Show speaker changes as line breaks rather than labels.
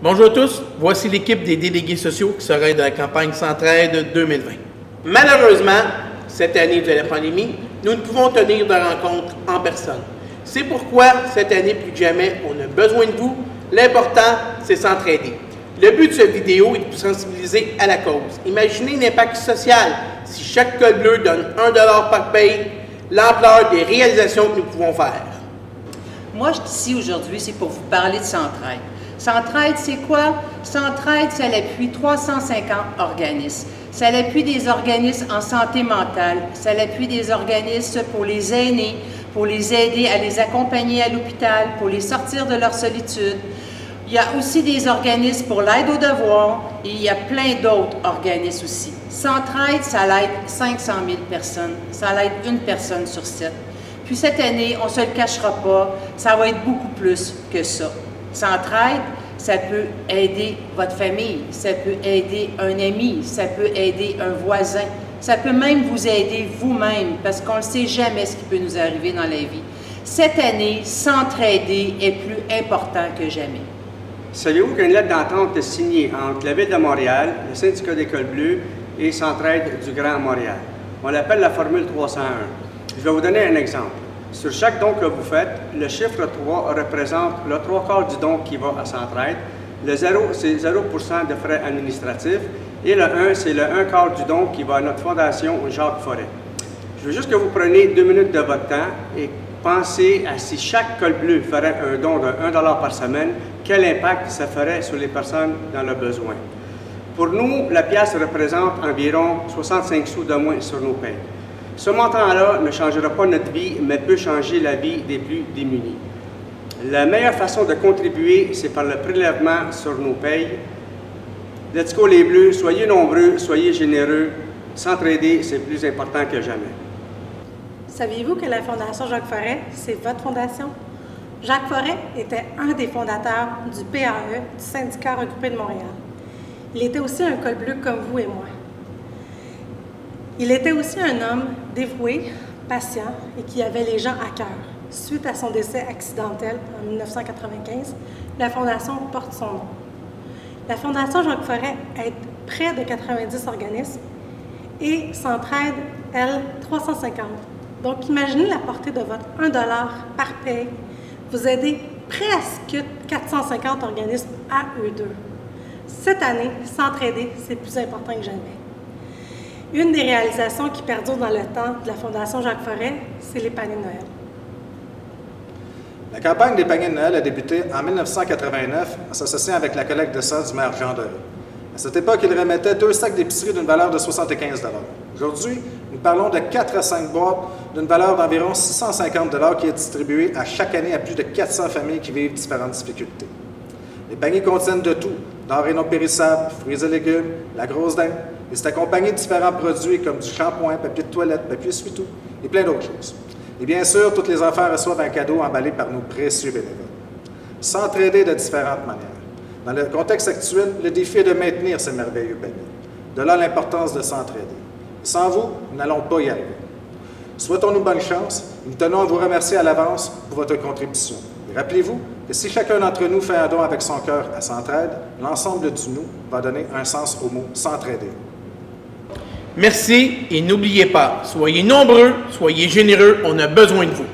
Bonjour à tous, voici l'équipe des délégués sociaux qui sera de la campagne Centraide 2020. Malheureusement, cette année de la pandémie, nous ne pouvons tenir de rencontres en personne. C'est pourquoi, cette année plus que jamais, on a besoin de vous. L'important, c'est s'entraider. Le but de cette vidéo est de vous sensibiliser à la cause. Imaginez l'impact social si chaque col bleu donne 1 $ par paye, l'ampleur des réalisations que nous pouvons faire.
Moi, je suis ici aujourd'hui, c'est pour vous parler de Centraide. Centraide, c'est quoi? Centraide, ça l'appuie 350 organismes. Ça l'appuie des organismes en santé mentale. Ça l'appuie des organismes pour les aînés, pour les aider à les accompagner à l'hôpital, pour les sortir de leur solitude. Il y a aussi des organismes pour l'aide aux devoirs et il y a plein d'autres organismes aussi. Centraide, ça l'aide 500 000 personnes. Ça l'aide une personne sur 7. Puis cette année, on ne se le cachera pas, ça va être beaucoup plus que ça. Centraide, ça peut aider votre famille, ça peut aider un ami, ça peut aider un voisin, ça peut même vous aider vous-même, parce qu'on ne sait jamais ce qui peut nous arriver dans la vie. Cette année, s'entraider est plus important que jamais.
Saviez-vous qu'une lettre d'entente est signée entre la Ville de Montréal, le syndicat des cols bleus et Centraide du Grand Montréal? On l'appelle la formule 301. Je vais vous donner un exemple. Sur chaque don que vous faites, le chiffre 3 représente le 3/4 du don qui va à Centraide. Le 0, c'est 0% de frais administratifs. Et le 1, c'est le 1/4 du don qui va à notre fondation Jacques Forêt. Je veux juste que vous preniez 2 minutes de votre temps et pensez à si chaque col bleu ferait un don de 1 $ par semaine, quel impact ça ferait sur les personnes dans le besoin. Pour nous, la pièce représente environ 65 sous de moins sur nos payes. Ce montant-là ne changera pas notre vie, mais peut changer la vie des plus démunis. La meilleure façon de contribuer, c'est par le prélèvement sur nos payes. Let's go les Bleus, soyez nombreux, soyez généreux. S'entraider, c'est plus important que jamais.
Saviez-vous que la Fondation Jacques Forêt, c'est votre fondation? Jacques Forêt était un des fondateurs du PAE, du syndicat regroupé de Montréal. Il était aussi un col bleu comme vous et moi. Il était aussi un homme dévoué, patient et qui avait les gens à cœur. Suite à son décès accidentel en 1995, la Fondation porte son nom. La Fondation Jacques Forêt aide près de 90 organismes et Centraide, elle, 350. Donc, imaginez la portée de votre 1 $ par paye. Vous aidez presque 450 organismes à eux deux. Cette année, s'entraider, c'est plus important que jamais. Une des réalisations qui perdure dans le temps de la Fondation Jacques Forêt, c'est les paniers de Noël.
La campagne des paniers de Noël a débuté en 1989 en s'associant avec la collecte de sang du maire Jean Derry. À cette époque, il remettait 2 sacs d'épicerie d'une valeur de 75 $. Aujourd'hui, nous parlons de 4 à 5 boîtes d'une valeur d'environ 650 $ qui est distribuée à chaque année à plus de 400 familles qui vivent différentes difficultés. Les paniers contiennent de tout, denrées non périssables, fruits et légumes, la grosse dinde, et c'est accompagné de différents produits comme du shampoing, papier de toilette, papier essuie-tout et plein d'autres choses. Et bien sûr, tous les enfants reçoivent un cadeau emballé par nos précieux bénévoles. S'entraider de différentes manières. Dans le contexte actuel, le défi est de maintenir ces merveilleux paniers. De là l'importance de s'entraider. Sans vous, nous n'allons pas y arriver. Souhaitons-nous bonne chance. Nous tenons à vous remercier à l'avance pour votre contribution. Et rappelez-vous que si chacun d'entre nous fait un don avec son cœur à Centraide, l'ensemble du nous va donner un sens au mot s'entraider.
Merci et n'oubliez pas, soyez nombreux, soyez généreux, on a besoin de vous.